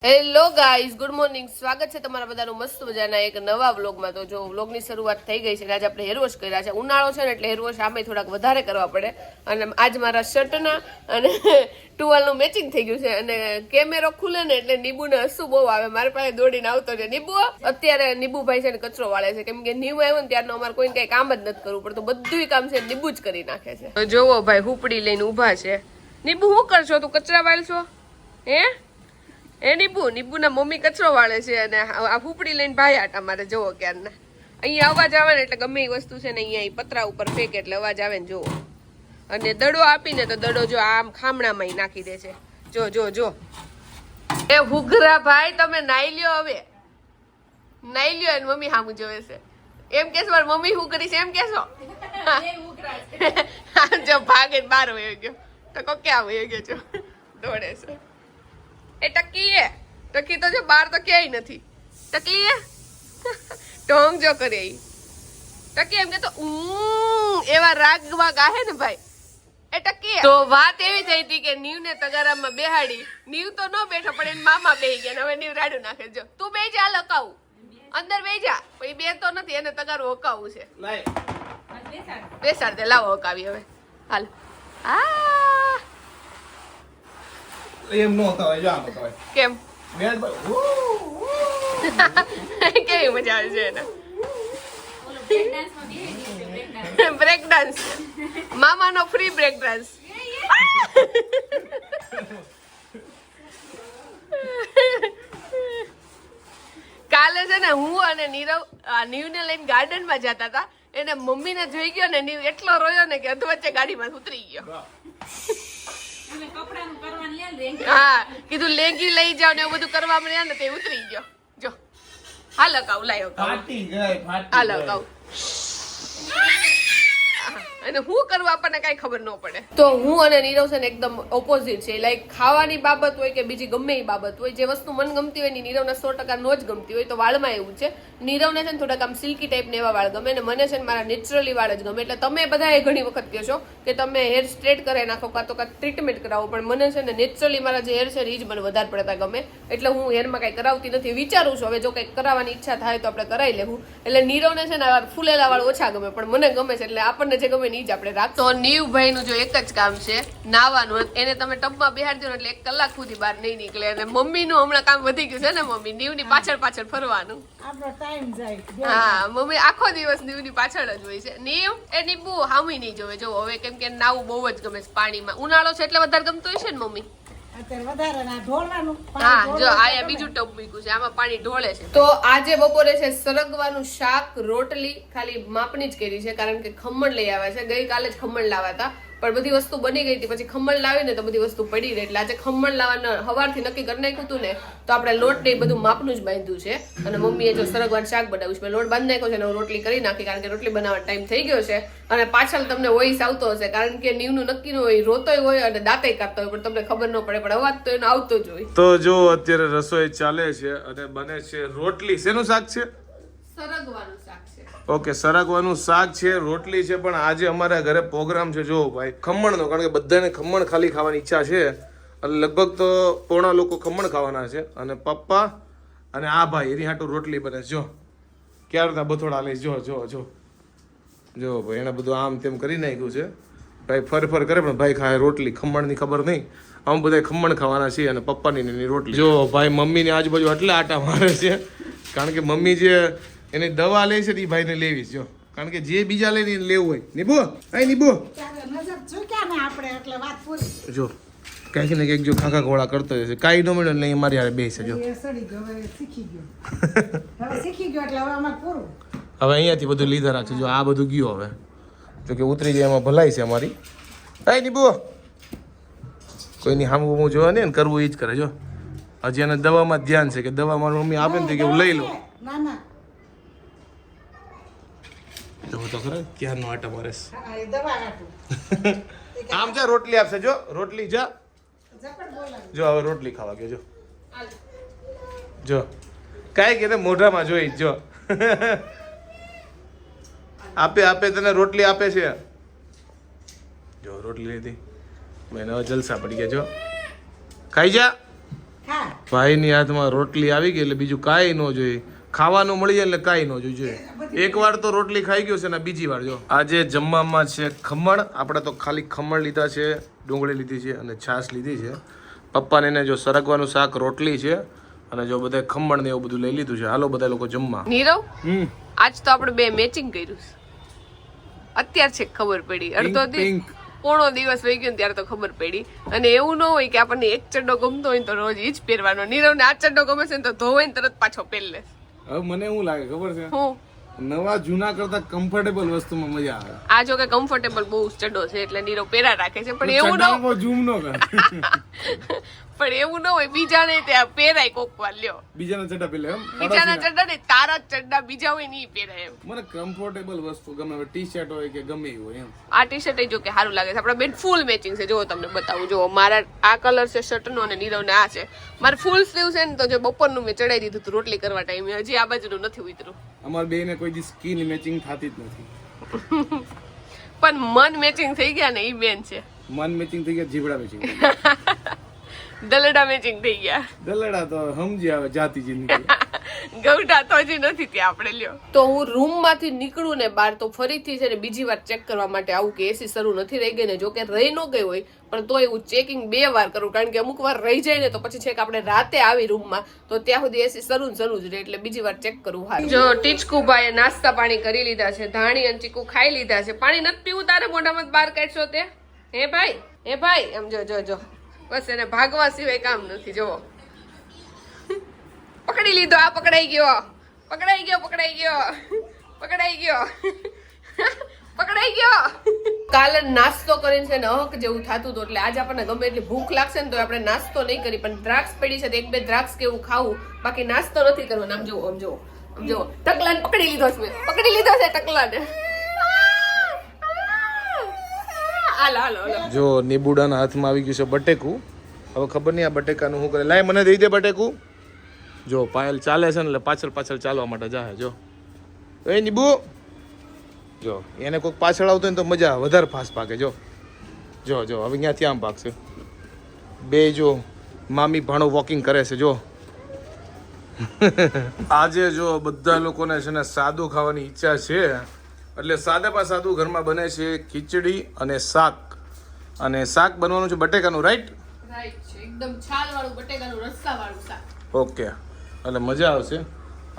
Hello guys, good morning. સ્વાગત છે તમારા બધાનું મસ્ત મજાના એક નવા વ્લોગમાં. તો જો વ્લોગની શરૂઆત થઈ ગઈ છે. આજે આપણે હેરવોશ કર્યા છે. ઉનાળો છે ને એટલે હેરવોશ આમે થોડાક વધારે કરવા પડે. અને આજ મારા શર્ટના અને ટુવાલનું મેચિંગ થઈ ગયું છે. અને કેમેરો ખુલે ને એટલે નીબુને હસવું બહુ આવે. મારી પાસે દોડીને આવતો છે નીબુ. અત્યારે નીબુભાઈ છે ને કચરો વાળે છે, કેમ કે નીબુ આવ્યો ને ત્યારનો અમારે કોઈને કઈ કામ જ નથી કરવું પડતું. બધું કામ છે નીબુ જ કરી નાખે છે. તો જોવો ભાઈ, હુપડી લઈને ઊભા છે. નીબુ શું કરશો? તું કચરા વાળશો હે? એ નીબુના મમ્મી કચરો વાળે છે અને આ ફૂપડી લઈને ભાઈ આટા મારે. જોવો ક્યારના અહીંયા અવાજ આવે ને એટલે ગમે એ વસ્તુ છે ને અહીંયા પતરા ઉપર ફેંકે એટલે અવાજ આવે ને જોવો. અને દડો આપીને તો દડો જો આમ ખામણામાં નાખી દે છે. જો જો જો એ હુઘરા ભાઈ, તમે નાઈ લ્યો, હવે નાઈ લ્યો. અને મમ્મી સામું જોવે છે. એમ કેશો મારી મમ્મી શું કરી છે એમ કેશો? જો ભાગે બાર વયો ગયો તો ક્યાં વયો ગયો? છો દોડે છે એ ટકી તો જો બાર તો ક્યાંય નથી. ટકલી એ ઢોંગ જો કરે ટકી એમ કે તો એવા રાગમાં ગાહે ને ભાઈ એ ટકી. તો વાત એવી થઈ હતી કે નીવ ને તગારામાં બેહાડી. નીવ તો ન બેઠો પણ એને મામા બેહી ગયા. હવે નીવ રાડું નાખે. જો તું બે જા, લકાવું અંદર બે જા. પછી બે તો નથી, એને તગારું હકાવું છે. બેસાડ દે, લાવો હકાવી હવે. હાલ એમ નો થાય, જા નો થાય. કેમ કેવી મજા આવે છે એને? બ્રેક ડાન્સ, મામાનો ફ્રી બ્રેક ડાન્સ. કાલે છે ને હું અને નીવને લઈને ગાર્ડનમાં જતા હતા. એને મમ્મીને જોઈ ગયો ને નીવ એટલો રોયો ને કે અધવચ્ચે ગાડીમાં ઉતરી ગયો. હા, કીધું લેગી લઈ જાવ ને એવું બધું કરવા મળ્યા ને તે ઉતરી ગયો. જો હાલ અકાવ લાયો હાલ અકાવ. અને હું કરવું આપણને કઈ ખબર ન પડે. તો હું અને નીરવ છે ને એકદમ ઓપોઝિટ છે. લાઈક ખાવાની બાબત હોય કે બીજી ગમે એ બાબત હોય, જે વસ્તુ મન ગમતી હોય ને નીરવને 100% નો જ ગમતી હોય. તો વાળમાં એવું છે, નીરવને છે ને થોડાક આમ સિલ્કી ટાઈપ ને એવા વાળ ગમે ને મને છે ને મારા નેચરલી વાળ જ ગમે. એટલે તમે બધા ઘણી વખત કહો છો કે તમે હેર સ્ટ્રેટ કરે નાખો કાં તો કાં ટ્રીટમેન્ટ કરાવો, પણ મને છે ને નેચરલી મારા જે હેર છે એ જ મને વધારે પડતા ગમે. એટલે હું હેરમાં કઈ કરાવતી નથી. વિચારું છું હવે જો કઈક કરાવવાની ઈચ્છા થાય તો આપણે કરાવી લેવું. એટલે નીરવને છે ને ફૂલેલા વાળ ઓછા ગમે, પણ મને ગમે છે. એટલે આપણને જે ગમે જ આપણે રાખ. તો નીવભાઈ નું જો એક જ કામ છે નાવાનું. એને તમે ટબમાં બેહાડી દો એટલે 1 કલાક સુધી બહાર નહીં નીકળે. અને મમ્મી નું હમણાં કામ વધી ગયું છે ને, મમ્મી નીવની પાછળ પાછળ ફરવાનું. હા, મમ્મી આખો દિવસ નીવની પાછળ જ હોય છે. નીવ એ નીબુ હામી નહીં જોવે. જો હવે કેમ કે નાવું બહુ જ ગમે છે પાણીમાં. ઉનાળો છે એટલે વધારે ગમતું હોય છે ને મમ્મી? હા, જો આ બીજું ટબ મૂક્યું છે, આમાં પાણી ઢોળે છે. તો આજે બપોરે છે સરગવાનું શાક, રોટલી ખાલી માપની જ કરી છે, કારણ કે ખમણ લઈ આવ્યા છે. ગઈકાલે જ ખમણ લાવ્યા હતા પણ બધી વસ્તુ બની ગઈ હતી. પછી ખમણ લાવીને તો બધી વસ્તુ પડી રહી. એટલે આજે ખમણ લાવવાનું સવારથી નક્કી કરી નાખ્યું હતું ને, તો આપણે લોટ ને બધું માપનું જ બાંધ્યું છે. અને મમ્મીએ જો સરગવાનું શાક બનાવ્યું છે. મેં લોટ બાંધી નાખ્યો છે અને રોટલી કરી નાખી, કારણ કે રોટલી બનાવવાનો ટાઈમ થઈ ગયો છે. અને પાછળ તમને વોઇસ આવતો હશે, કારણ કે નીવનું નક્કી ન હોય, રોતોય હોય અને દાંતેય કાપતો હોય, પણ તમને ખબર ન પડે, પણ અવાજ તો એનો આવતો જ હોય. તો જો અત્યારે રસોઈ ચાલે છે અને બને છે રોટલી. શેનું શાક છે? સરગવાનું શાક છે. ઓકે, સરગવાનું શાક છે, રોટલી છે. પણ આજે અમારા ઘરે પ્રોગ્રામ છે જો ભાઈ ખમણનો, કારણ કે બધાને ખમણ ખાલી ખાવાની ઈચ્છા છે. એટલે લગભગ તો પોણા લોકો ખમણ ખાવાના છે. અને પપ્પા અને આ ભાઈ એની હાટું રોટલી બને. જો ક્યારના બથોડા લઈશ. જો જો જો જો ભાઈ એને બધું આમ તેમ કરી નાખ્યું છે. ભાઈ ફર કરે પણ ભાઈ ખાય રોટલી. ખમણની ખબર નહીં, આમ બધા ખમણ ખાવાના છીએ અને પપ્પાની એની રોટલી. જો ભાઈ મમ્મીની આજુબાજુ આટલા આટા મારે છે, કારણ કે મમ્મી જે એની દવા લે છે એ ભાઈને લેવી જો, કારણ કે જે બીજા લઈને એને લેવું હોય. નીબુ આ નીબુ જો કંઈક ને કંઈક જો ખાખા ઘોડા કરતો જશે. કાંઈ ન મળ્યો એટલે મારી હારે બેસે. જો હવે અહીંયાથી બધું લીધા રાખશે. જો આ બધું ગયું હવે, જો કે ઉતરી જાય એમાં ભલાઈ છે અમારી. કાંઈ નીબુ કોઈની હામું જોવા નહીં ને, કરવું એ જ કરે. જો હજી એને દવામાં ધ્યાન છે કે દવા મારી મમ્મી આપે ને કે હું લઈ લઉં. તો ખરા ક્યારનો આટા મારે આમ જા રોટલી આપશે. જો રોટલી જા, જો હવે રોટલી ખાવા ગયો. જો જો કાંઈ કે મોઢામાં જોઈ જો આપે તને રોટલી આપે છે. જો રોટલી લીધી મેં, જલસા પડી ગયા. જો ખાઈ જા. ભાઈની હાથમાં રોટલી આવી ગઈ એટલે બીજું કાંઈ ન જોઈએ. ખાવાનું મળી જાય એટલે કાંઈ ન જોઈએ. એકવાર તો રોટલી ખાઈ ગયો છે ને બીજી વાર જો. આજે જમવામાં છે ખમણ. આપણે તો ખાલી ખમણ લીધા છે, ડુંગળી લીધી છે અને છાશ લીધી છે. પપ્પાને એને જો સરગવાનું શાક, રોટલી છે અને જો બધા ખમણ ને એવું બધું લઈ લીધું છે. હાલો બધા લોકો જમવા. નીરવ, આજ તો આપણે બે મેચિંગ કર્યું છે. અત્યાર છે ખબર પડી, અડધો પોણો દિવસ વહી ગયો ત્યારે તો ખબર પડી. અને એવું ન હોય કે આપણને એક ચડ્ડો ગમતો હોય તો રોજ ઈ જ પહેરવાનો. નીરવને આ ચડ્ડો ગમે છે ને તો ધોવાઈને તરત પાછો પહેરી લે. હવે મને એવું લાગે ખબર છે, હું નવા જૂના કરતા કમ્ફર્ટેબલ વસ્તુમાં મજા આવે. આ જો કે કમ્ફર્ટેબલ બહુ ચડ્ડો છે એટલે નીરવ પહેરા રાખે છે. પણ એવું ન ચડાવો ઝૂમ ન કર. પણ એવું ન હોય બીજાને ત્યાં પહેરાય કોક વાર લ્યો. બીજાના ચડ્ડા પેલે એમ બીજાના ચડ્ડા ને તારા ચડ્ડા બીજા હોય નહીં પહેરાય એમ. મને કમ્ફર્ટેબલ વસ્તુ ગમે. હવે ટી શર્ટ હોય કે ગમે એ હોય એમ. આ ટી શર્ટ જો કે સારું લાગે છે. આપણા બેન ફૂલ મેચિંગ છે. જો તમને બતાવું, જો મારા આ કલર છે શર્ટ નો અને નીરવને આ છે. મારે ફૂલ સ્લીવ છે ને તો જો બપોરનું મેં ચડાઈ દીધું હતું રોટલી કરવા ટાઈમે. હજી આ બાજુનું નથી ઉતર્યું. અમાર બે ને કોઈ દી સ્કિન મેચિંગ થતી જ નથી. પણ મન મેચિંગ થઈ ગયા ને ઈ મેન છે. મન મેચિંગ થઈ ગયા, જીવડા મેચિંગ. દલડા મેચિંગ થઈ ગયા. દલડા તો સમજી આવે જાતિ જિંદગી. ગૌડા તો હજી નથી ત્યાં આપણે લ્યો. તો હું રૂમ માંથી નીકળું ને બહાર તો ફરીથી છે ને બીજી વાર ચેક કરવા માટે આવું કે એસી શરૂ નથી રહી ગઈ ને. જો કે રહી ન ગઈ હોય પણ તોય હું ચેકિંગ 2 વાર કરું, કારણ કે અમુક વાર રહી જાય ને તો પછી છેક આપણે રાતે આવી રૂમમાં તો ત્યાં સુધી એસી શરૂ જ રહે એટલે બીજી વાર ચેક કરવું હારું. જો ટીચકુ ભાઈએ નાસ્તા પાણી કરી લીધા છે, ધાણી અને ચીકુ ખાઈ લીધા છે. પાણી નથી પીવું તારે મોઢામાં બહાર કાઢશો તે? હે ભાઈ એમ જો બસ એને ભાગવા સિવાય કામ નથી. જો પકડી લીધો. આ પકડાઈ ગયો. કાલે નાસ્તો કરીને છે ને હક જેવું થતું હતું એટલે આજે આપણને ગમે એટલી ભૂખ લાગશે ને તો આપણે નાસ્તો નહીં કરી, પણ દ્રાક્ષ પડી છે તો 1-2 દ્રાક્ષ કેવું ખાવું, બાકી નાસ્તો નથી કરવાનો. આમ જો ટકલાને પકડી લીધો છે ટકલાને. હાલો જો નીબુડાના હાથમાં આવી ગયું છે બટેકું. હવે ખબર નહીં આ બટેકાનું શું કરે. લાય મને દઈ દે બટેકું. જો પાયલ ચાલે છે ને એટલે પાછળ ચાલવા માટે જાય. જો એ નીબુ, જો એને કોઈક પાછળ આવતો ને તો મજા વધારે ફાસ્ટ ભાગે. જો હવે અહીંયા ત્યાં ભાગશે. બે જો મામી ભાણો વોકિંગ કરે છે. જો આજે જો બધા લોકોને છે ને સાદું ખાવાની ઈચ્છા છે એટલે સાદામાં સાદું ઘરમાં બને છે ખીચડી અને શાક. અને શાક બનવાનું છે બટેકાનું, રાઈટ છે. એકદમ છાલ વાળું બટેકાનું રસ્સા વાળું શાક. ઓકે, એટલે મજા આવશે.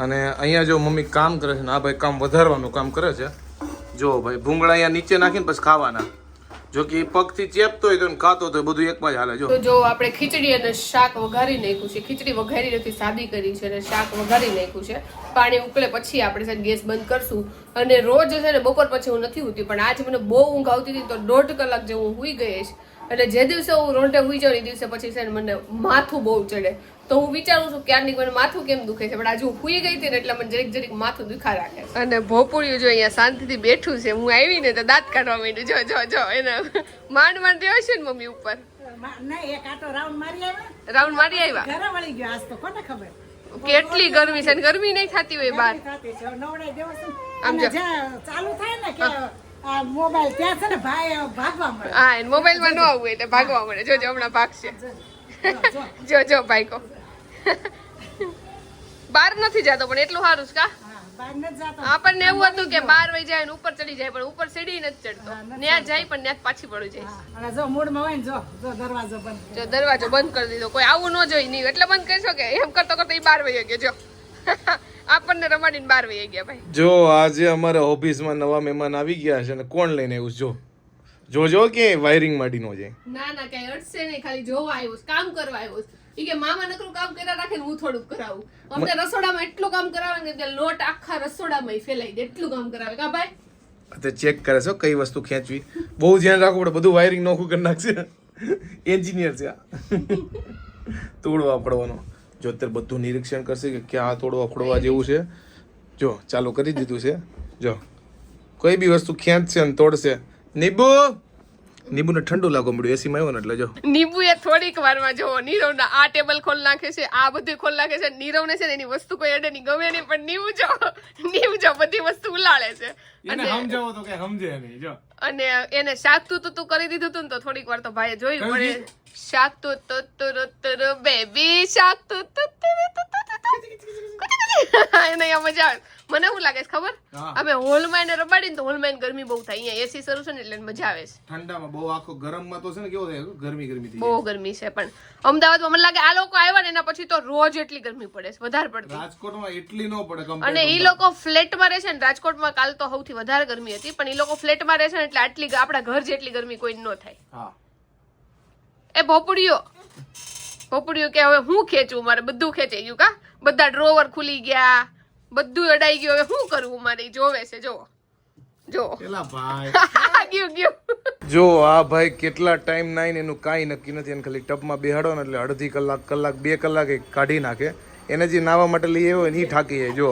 અને અહીંયા જો મમ્મી કામ કરે છે ને આ ભાઈ કામ વધારવાનું કામ કરે છે. જો ભાઈ ભૂંગળા અહીંયા નીચે નાખીને પછી ખાવાના. જો કે પગથી ચેપતો હોય તો ખાતો તો બધું એકમાં જ હાલે. જો આપણે ખીચડી અને શાક વઘારી નાખ્યું છે. ખીચડી વઘારી નથી, સાદી કરી છે અને શાક વઘારી નાખ્યું છે. પાણી ઉકળે પછી આપણે છે ગેસ બંધ કરશું. અને રોજ છે ને બપોર પછી હું નથી હોતી, પણ આજે મને બહુ ઊંઘ આવતી હતી તો 1.5 કલાક જેવું હું સૂઈ ગઈ છે. એટલે જે દિવસે હું રોંઢે સૂઈ જાઉં એ દિવસે પછી છે ને મને માથું બહુ ચડે. તો હું વિચારું છું ક્યારની મને માથું કેમ દુખે છે, પણ આજે હું સૂઈ ગઈ હતી ને એટલે મને જરીક માથું દુખા રાખે. અને ભોપુળિયું જો અહીંયા શાંતિથી બેઠું છે. હું આવી ને તો દાંત કાઢવા માંડ્યું. જો એને માંડ રહ્યો છે ને મમ્મી ઉપર. રાઉન્ડ મારી આવ્યા. કેટલી ગરમી છે, ગરમી નહીં થતી હોય બહાર. આમ જો મોબાઈલ ત્યાં છે ને ભાગવા મળે. હા, મોબાઈલ માં ન આવવું એટલે ભાગવા મળે. જો હમણાં ભાગશે. જો ભાઈકો બહાર નથી જતો પણ એટલું સારું છે કા. આપણને એવું હતું કે બહાર વહી જાય ને ઉપર ચડી જાય, પણ ઉપર સીડી નથી ચડતો. ત્યાં જાય પણ ત્યાં પાછી પડી જાય. જો દરવાજો બંધ કરી દીધો. કોઈ આવું ન જોઈ નહીં એટલે બંધ કરશો કે એમ કરતો એ બહાર વહી ગયો. જો આપણને રમાડીને બહાર વહી ગયા ભાઈ. જો આજે અમારા ઓફિસમાં નવા મહેમાન આવી ગયા છે અને કોણ લઈને આવ્યું જો કે વાયરિંગ માંડી નો જાય. ના કઈ અડશે નહીં, ખાલી જોવા આવ્યો, કામ કરવા આવ્યો. ઈ કે મામા નકરું કામ કર્યા રાખે ને હું થોડુંક કરાવું. અમને રસોડામાં એટલું કામ કરાવે કે લોટ આખા રસોડામાં ફેલાઈ દે એટલું કામ કરાવે. કા ભાઈ તે ચેક કરે છે કઈ વસ્તુ ખેંચવી. બહુ ધ્યાન રાખવું પડે, બધું વાયરિંગ નોખું કરી નાખશે. એન્જિનિયર છે તોડવા પડવાનો. જો અત્યારે બધું નિરીક્ષણ કરશે કે ક્યાં તોડવા ફોડવા જેવું છે. જો ચાલુ કરી દીધું છે. જો કોઈ બી વસ્તુ ખેંચશે ને તોડશે. નીબુને ઠંડુ લાગવા મળ્યું એસી માં આવ્યો ને એટલે જો નીબુ એ થોડીક વારમાં જો નીરવના આ ટેબલ ખોલ નાખે છે, આ બધું ખોલ નાખે છે. નીરવને છે ને એની વસ્તુ કોઈ અડે નહીં, ગમે નહીં, પણ નીબુ જો બધી વસ્તુ ઉલાળે છે. એને સમજાવો તો કે સમજે નહીં. જો અને એને શાક તું કરી દીધું હતું ને તો થોડીક વાર તો ભાઈએ જોયું, પણ શાક તો બેબી શાક તો એને અહીંયા મજા આવે. મને શું લાગે છે ખબર? હા. અમે હોલમાં એને રમાડીને તો હોલમાં એને ગરમી બહુ થાય. અહીંયા એસી શરૂ છે ને એટલે એને મજા આવે છે. ઠંડામાં બહુ આખો ગરમમાં તો છે ને કેવો થાય ગરમી થઈ બહુ ગરમી છે પણ અમદાવાદમાં મને લાગે આ લોકો આવ્યા ને એના પછી તો રોજ એટલી ગરમી પડે છે, વધારે પડતી. રાજકોટમાં એટલી ન પડે અને ઈ લોકો ફ્લેટમાં રહે છે ને, રાજકોટમાં કાલ તો સૌથી વધારે ગરમી હતી, પણ ઈ લોકો ફ્લેટમાં રહે છે ને એટલે આટલી આપણા ઘર જેટલી ગરમી કોઈ ન થાય. હા એ ભોપડીઓ કે હવે હું ખેંચું, મારે બધું ખેંચાઈ ગયું કા, બધા ડ્રોવર ખુલી ગયા, બધું અડાઈ ગયું, હવે શું કરવું મારે? જોવે છે જો પેલા ભાઈ ગયું જો આ ભાઈ કેટલા ટાઈમ નાઈ ને એનું કાંઈ નક્કી નથી. એને ખાલી ટબમાં બેહાડો ને એટલે અડધી કલાક 2 કલાક એ કાઢી નાખે. એને જે નાવા માટે લઈ આવ્યો ને એ થાકી જાય. જો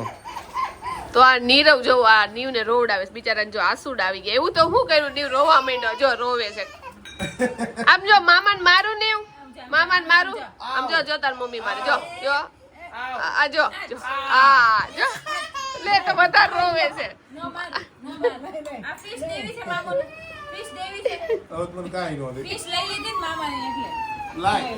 તો આ નીરવ જો આ નીવને રોવડાવે છે બિચારાને, જો આસુડ આવી ગયા. એવું તો શું કર્યું, નીવ રોવા માંડ્યો, જો રોવે છે. આમ જો મામાને મારું નીવ, મામાને મારું, આમ જો તાર મમ્મી મારે, જો આ જો આ જો લે તો બધા રોવે છે. હવે મને કાંઈ ન દે લાય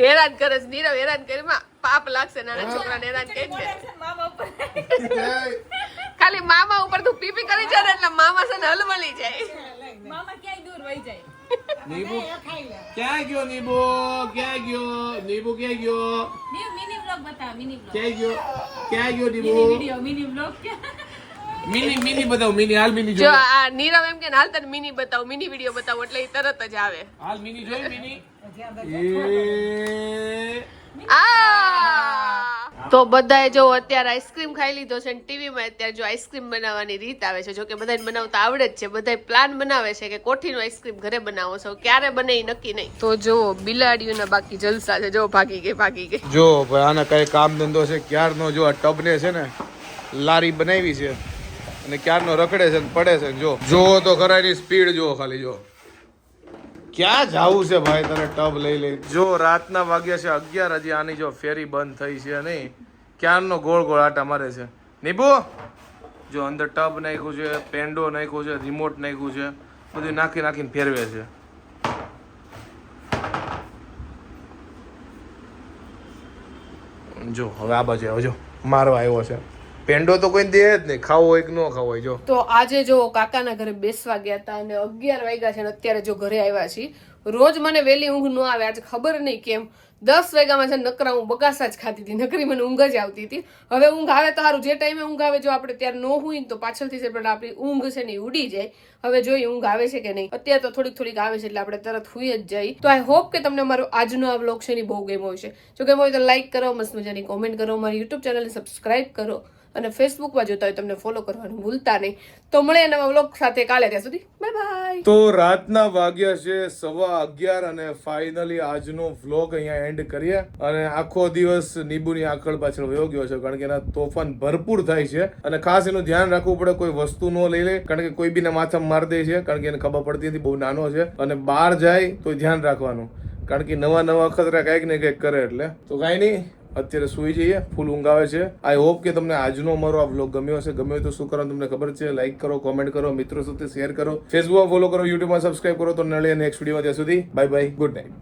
હેરાન કરે છે નીરવ, હેરાન કરીમાં પાપ લાગશે નાના છોકરાને હેરાન કરી દે. ખાલી મામા ઉપર તું પીપી કરી જાય ને એટલે મામા છે ને હલમલી જાય. મામા ક્યાંય દૂર વહી જાય. નીબુ ક્યાં ગયો? નીબુ ક્યાં ગયો? નીબુ ક્યાં ગયો? મિની વ્લોગ બતાવ, મિની વ્લોગ. ક્યાં ગયો Nibu? Mini video, mini vlog. Mini બતાવ, મિની હાલ મિની જો આ નીરવ એમ કે હાલ તને મિની બતાવું, મિની વિડીયો બતાવું એટલે ઈ તરત જ આવે. હાલ મિની જોઈ મિની તો બધાએ જો અત્યારે આઈસ્ક્રીમ ખાઈ લીધો છે, ટીવીમાં અત્યારે જો આઈસ્ક્રીમ બનાવવાની રીત આવે છે. જો કે બધાને બનાવતા આવડે જ છે, બધાય પ્લાન બનાવે છે કે કોઠીનો આઈસ્ક્રીમ ઘરે બનાવો છો, ક્યારે બને ઈ નક્કી નહીં. તો જો બિલાડીઓના બાકી જલસા છે, જો ભાગી ગઈ. જો ભાઈ આને કઈ કામ ધંધો છે ક્યારનો. જો આ ટબને છે ને લારી બનાવી છે અને ક્યારનો રખડે છે ને પડે છે. જો તો ખરા એની સ્પીડ જો, ખાલી જો ક્યાં જાવું છે ભાઈ તને ટબ લઈ લઈ. જો રાતના વાગ્યા છે 11, હજી આની જો ફેરી બંધ થઈ છે નહીં, ક્યારનો ગોળ ગોળ આટા મારે છે. નીબુ જો અંદર ટબ નાખ્યું છે, પેન્ડો નાખ્યું છે, રિમોટ નાખ્યું છે, બધું નાખીને ફેરવે છે. જો હવે આ બાજુ આવ્યો, જો મારવા આવ્યો છે. પેન્ડો તો કોઈ દે જ નહીં, ખાવો હોય કે ન ખાવો હોય. જો તો આજે જો કાકાના ઘરે બેસવા ગયા હતા અને 11 વાગ્યા છે ને અત્યારે જો ઘરે આવ્યા છીએ. રોજ મને વહેલી ઊંઘ ન આવે, આજે ખબર નહીં કેમ 10 વાગ્યામાં છે નકરા હું બગાસા જ ખાતી હતી, નકરી મને ઊંઘ જ આવતી હતી. હવે ઊંઘ આવે તો સારું, જે ટાઈમે ઊંઘ આવે જો આપણે ત્યારે ન હોય ને તો પાછળથી છે પણ આપણી ઊંઘ છે ને ઉડી જાય. હવે જોઈએ ઊંઘ આવે છે કે નહીં. અત્યારે તો થોડીક આવે છે એટલે આપણે તરત હુઈ જ જઈએ. તો આઈ હોપ કે તમને મારો આજનો આ વ્લોગ છે ને બહુ ગમ્યો હશે. જો ગમ્યો હોય તો લાઈક કરો, મસ્ત મજાની કોમેન્ટ કરો, મારી યુટ્યુબ ચેનલને સબસ્ક્રાઇબ કરો અને ફેસબુકમાં જોતા હોય તમને ફોલો કરવાનું ભૂલતા નહીં. તો મળે નવા વ્લોગ સાથે કાલે, ત્યાં સુધી બાય બાય. તો રાતના વાગ્યા છે 11:15 અને ફાઇનલી આજનો વ્લોગ અહીંયા એન્ડ કરીએ. અને આખો દિવસ નીબુની આંખળ પાછળ વયો ગયો છે કારણ કે એના તોફાન ભરપૂર થાય છે અને ખાસ એનું ધ્યાન રાખવું પડે, કોઈ વસ્તુ ન લઈ લે કારણ કે કોઈ બીને માથામાં મારી દે છે કારણ કે એને ખબર પડતી નથી, બહુ નાનો છે. અને બહાર જાય તો ધ્યાન રાખવાનું કારણ કે નવા અખતરા કંઈક ને કંઈક કરે. એટલે તો કાંઈ નહીં, અત્યારે સુઈ જઈએ, ફૂલ ઊંઘ આવે છે. આઈ હોપ કે તમને આજનો અમારો આ વ્લોગ ગમ્યો હશે. ગમ્યો હોય તો શું કરવાનું તમને ખબર છે, લાઈક કરો, કોમેન્ટ કરો, મિત્રો સાથે શેર કરો, ફેસબુકમાં ફોલો કરો, યુટ્યુબમાં સબસ્ક્રાઇબ કરો. તો મળીએ નેક્સ્ટ વિડીયોમાં. ત્યાં સુધી બાય બાય, ગુડ નાઇટ.